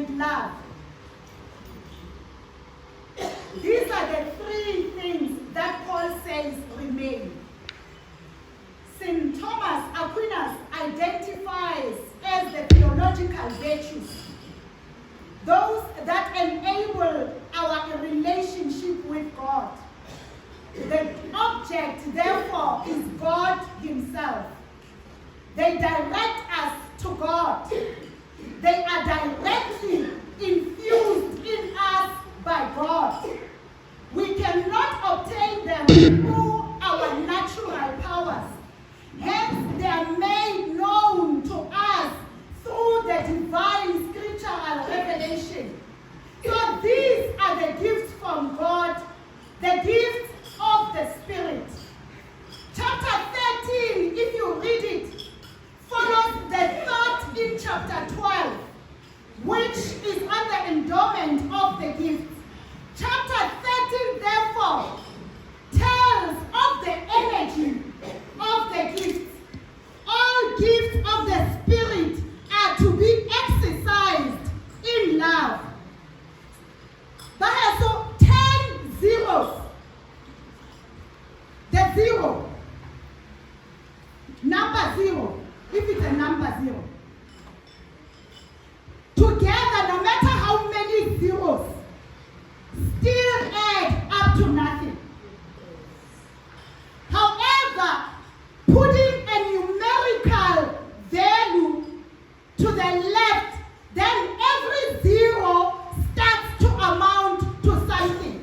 and love. These are the three things that Paul says remain. St. Thomas Aquinas identifies as the theological virtues, those that enable our relationship with God. The object, therefore, is God Himself. They direct us to God. They are directly infused in us by God. We cannot obtain them through our natural powers. Hence, they are made known to us through the divine scriptural revelation. So these are the gifts from God, the gifts of the Spirit. Chapter 13, if you read it, follows the thought in chapter 12, which is on the endowment of the gifts. Chapter 13, therefore, tells of the energy of the gifts. All gifts of the Spirit are to be exercised in love. That has so 10 zeros. The zero. Number zero. If it's a number zero. Together, no matter how many zeros, still add up to nothing. However, putting a numerical value to the left, then every zero starts to amount to something.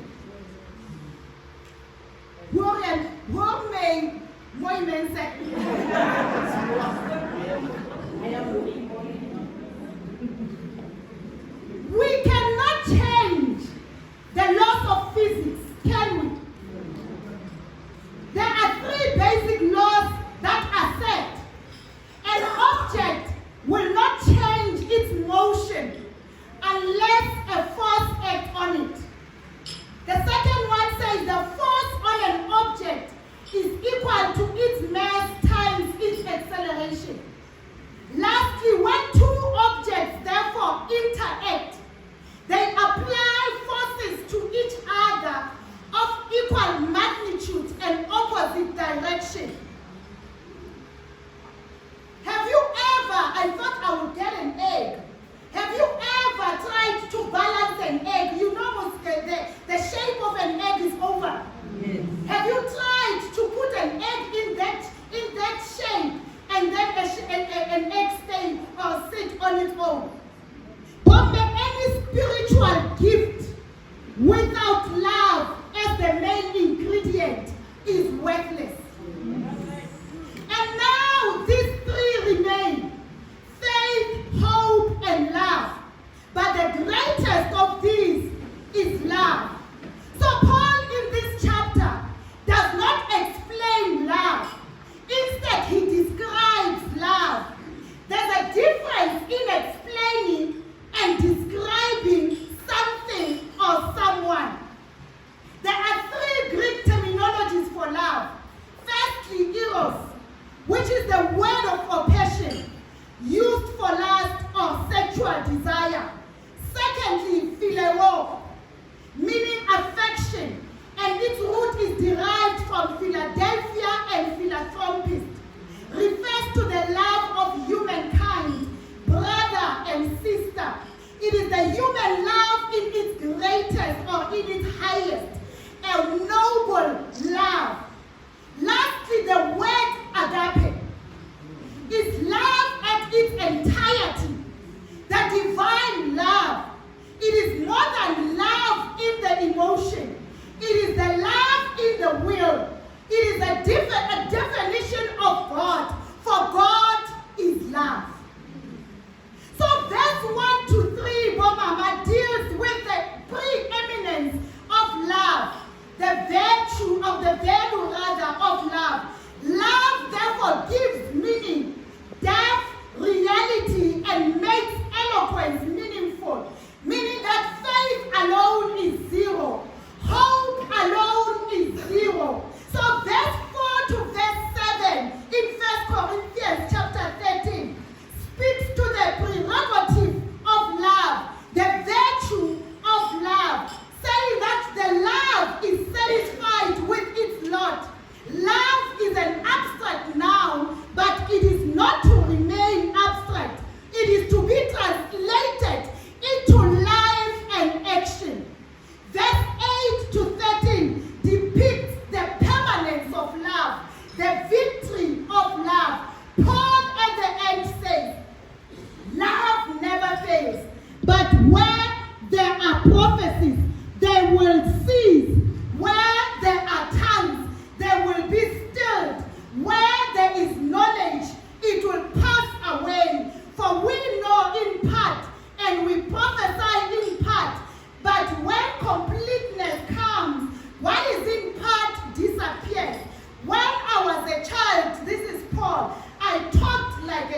We cannot change the laws of physics, can we? There are three basic laws that are set. An object will not change its motion unless a force acts on it. The second one says the force on an object is equal to its mass times its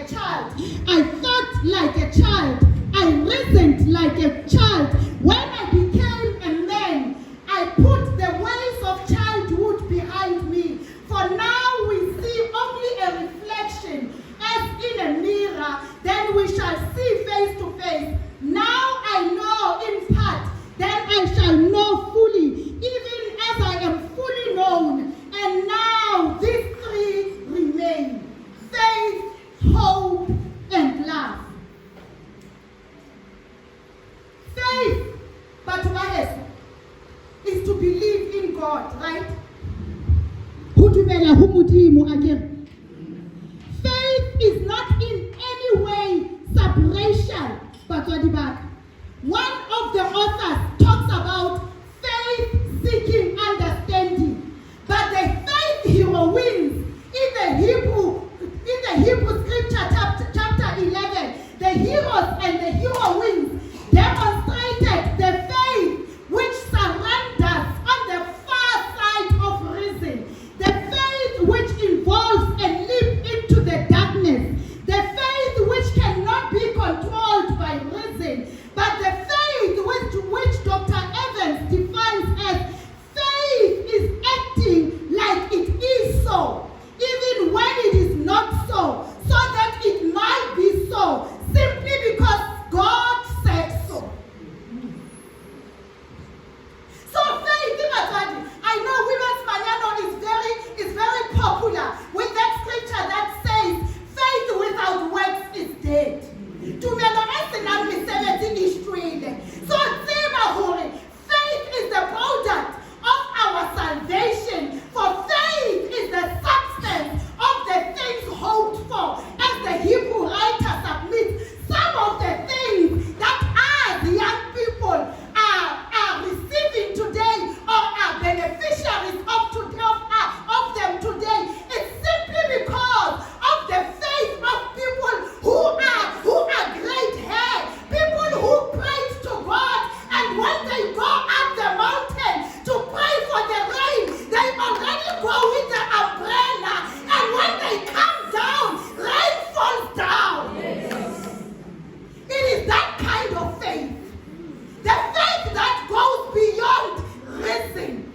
a child. I thought like a child. I reasoned like a child. When I became a man, I put the ways of childhood behind me. For now we see only a reflection as in a mirror, then we shall see face to face. Now I know in part, then I shall know fully, even as I am fully known. And now these three remain: faith, hope, and love. Faith, but what is to believe in God, right? Faith is not in any way separation, but what about? One of the authors talks about faith seeking understanding, but the faith hero wins in the Hebrew scripture chapter 11. The heroes and the heroines demonstrated the faith which surrenders on the far side of reason, the faith which involves a leap into the darkness, the faith which cannot be controlled by reason, but the faith which Dr. Evans defines as faith is acting like it is so, even when it is not so, so that it might be so, simply because God said so. So faith, I know Women's Manyano is very popular with that scripture that says faith without works is dead. So faith is the product of our salvation, for faith is the substance of the things hoped for, as the Hebrew writer submits some of the things that as young people are receiving today or are beneficiaries of them today. It's simply because of the faith of people who are great here, people who praise to God, and when they go up the mountain to pray for the rain, they already go with the umbrella, and when they come down, rain falls down. Yes. It is that kind of faith. The faith that goes beyond reason.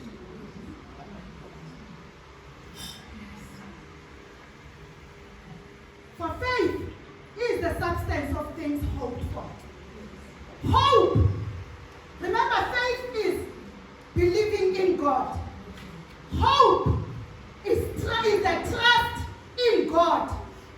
For faith is the substance of things hoped for. Hope. Remember, faith is believing in God. Hope is the trust in God.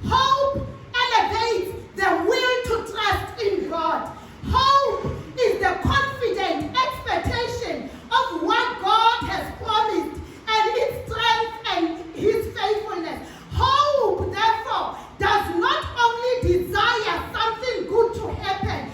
Hope elevates the will to trust in God. Hope is the confident expectation of what God has promised and His strength and His faithfulness. Hope, therefore, does not only desire something good to happen,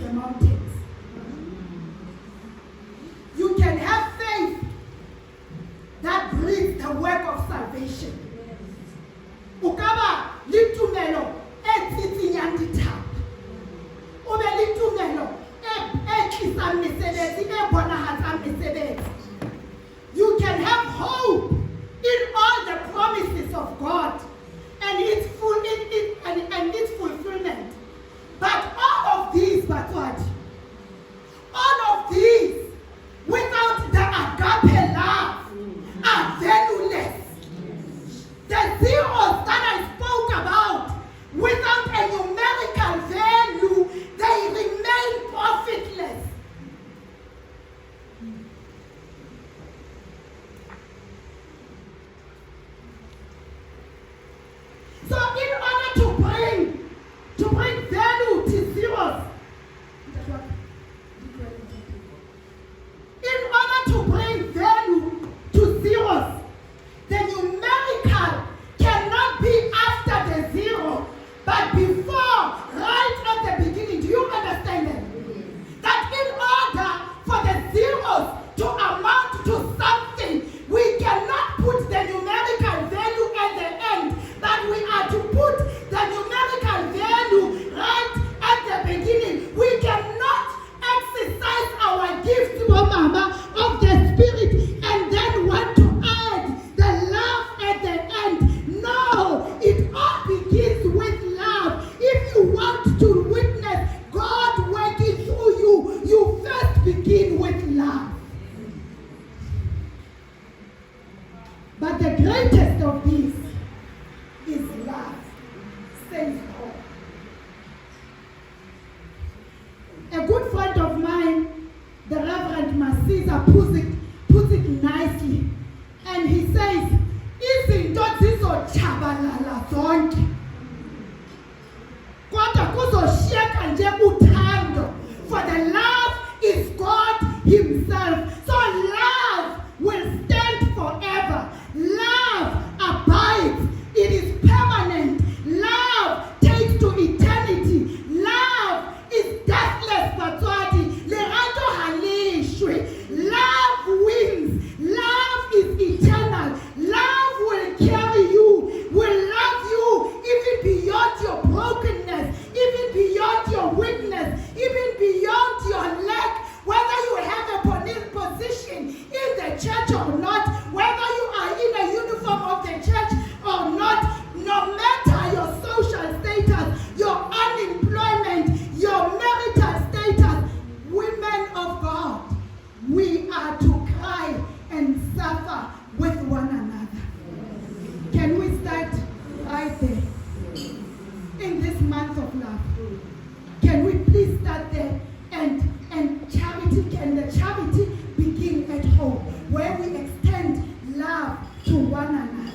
the mountains. You can have faith that brings the work of salvation. Ukaba litumelo etitsinyang dithaba. O be litumelo tlisang mesebetsi e bonahatsang mesebetsi. You can have hope in all the promises of God and its fulfillment. But all of these, all of these, without the agape love, are valueless. The zeros that I spoke about, without a numerical value, they remain profitless. So in order to bring value to zeros, in order to bring value to zeros, the numerical cannot be after the zero, but before, right at the beginning. Do you understand that? That in order for the zeros to amount to something, we cannot put the numerical value at the end, but we are to put the numerical value right at the beginning. We cannot exercise our gift, Mama, of the Spirit and then want to add the love at the end. No, it all begins with love. If you want to witness God working through you, you first begin with love. But the greatest of these is love, says Paul. A good friend of mine, the Reverend Masisa, puts it nicely. And he says, izinto zizotshabalala zonke, kodwa kuzoshiyeka nje uthando, for the love is God himself. So love will stand forever. Love abides. It is permanent. Love takes to eternity. Love is deathless, Batswadi. Lerato halishwe. Love wins. Love is eternal. Love will carry you, will love you even beyond your brokenness, even beyond your weakness, even beyond your lack, whether you have a position in the church or not, whether you are in a uniform of the church or not, no matter your social status, your unemployment, your marital status, women of God, we are to cry and suffer with one another. Can we start right there? In this month of love, can we please start there? And the charity begin at home, where we extend love to one another.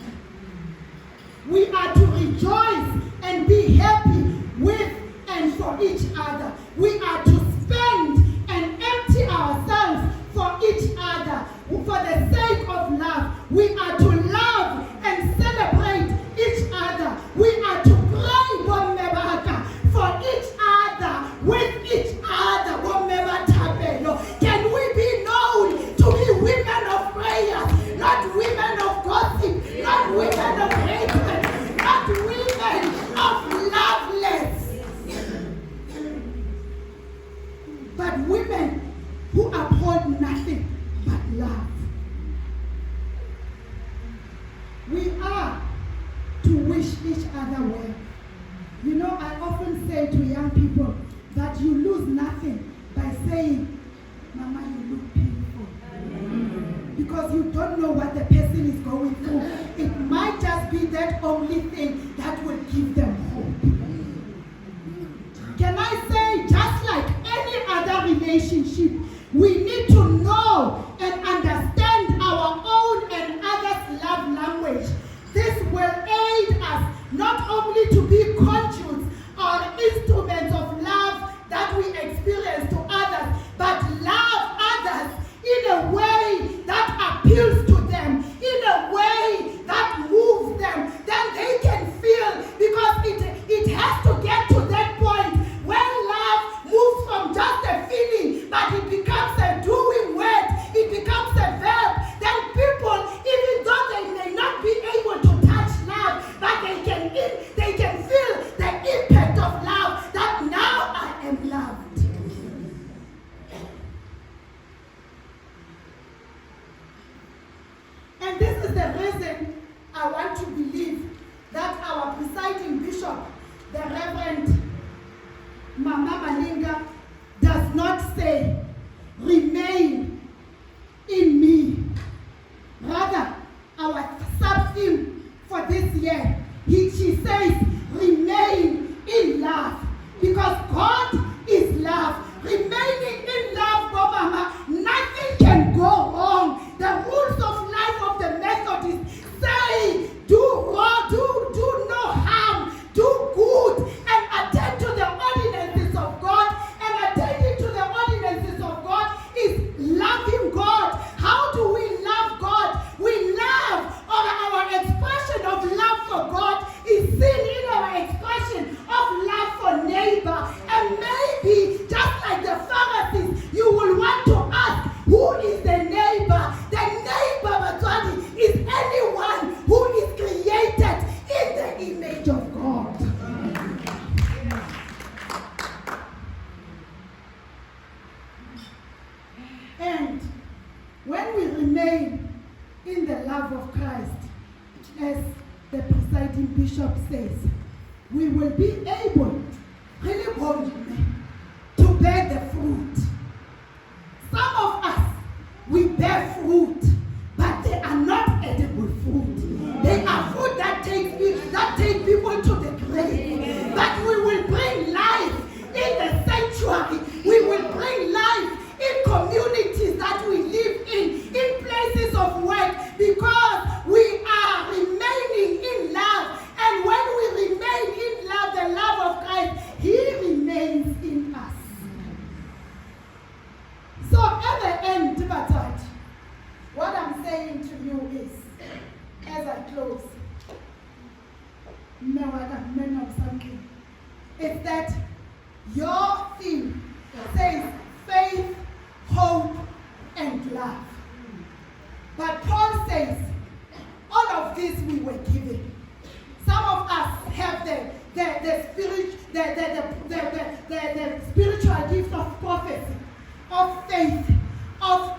We are to rejoice and be happy with and for each other. We are to spend and empty ourselves for each other for the sake of love. We are to love and celebrate each other. We are to pray for each other, with each other. Can we be known to be women of prayer, not women of gossip, not women of hatred, not women of loveless, but women who uphold nothing but love. We are to wish each other well. You know, I often say to young people that you lose nothing by saying, Mama, you look beautiful. Because you don't know what the person is going through. It might just be that only thing that will give them hope. Can I say, just like any other relationship, we need to know and understand our own and others' love language. This will aid us not only to be conduits or instruments of love that we experience to others, but love others in a way that appeals to them, in a way that moves them, then they can feel, because it has to get to that point where love moves from just she says, remain in love. Because God is love. Remaining in love, Mama, nothing can go wrong. The rules of life of the Methodists say, do no harm, do good, and attend to the ordinances of God. And attending to the ordinances of God is loving God. How do we love God? We love, or our expression of love for God is seen in our expression of love for neighbor. And maybe, just like the Pharisees, you will want to ask, who is the neighbor? The neighbor, Batswadi, is anyone who is created in the image of God. And when we remain in the love of Christ, as the presiding bishop says, we will be able, really boldly, to bear the fruit. Some of us, we bear fruit, but they are not edible fruit. They are fruit that take people to the grave. But we will bring life in the sanctuary. We will bring life in communities that we live in places of work, because we are remaining in love. And when we remain in love, the love of Christ, He remains in us. So at the end, Tibatat, what I'm saying to you is, as I close, is that your theme says faith, hope, and love. But Paul says, all of this we were given. Some of us have the spiritual gift of prophecy, of faith, of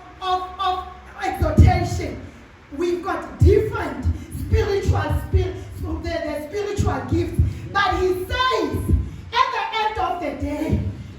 exhortation. We've got different spiritual gifts. But he says, at the end of the day,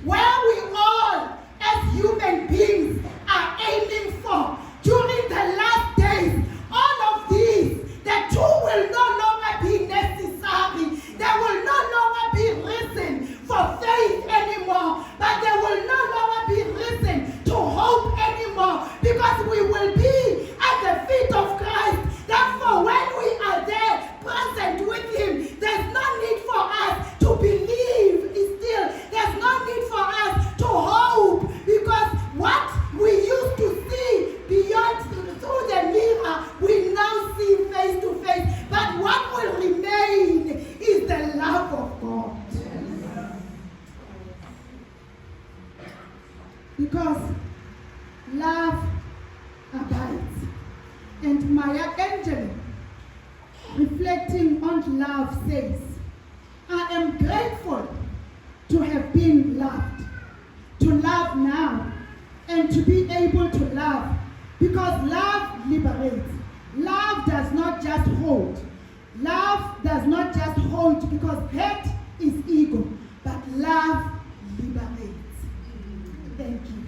where we all, as human beings, are aiming for, during the last days, all of these, the two will no longer be necessary. They will no longer be reason for faith anymore, but they will no longer be reason to hope anymore, because we will be at the feet of Christ. Therefore, when we are there, present with Him, there's no need for us to believe still. There's no need for us to hope, because what we used to see beyond through the mirror, we now see face to face. But what will remain is the love of God. Because love abides. And Maya Angelou, reflecting on love, says, I am grateful to have been loved, to love now, and to be able to love, because love liberates. Love does not just hold. Love does not just hold, because hate is ego, but love liberates. Thank you.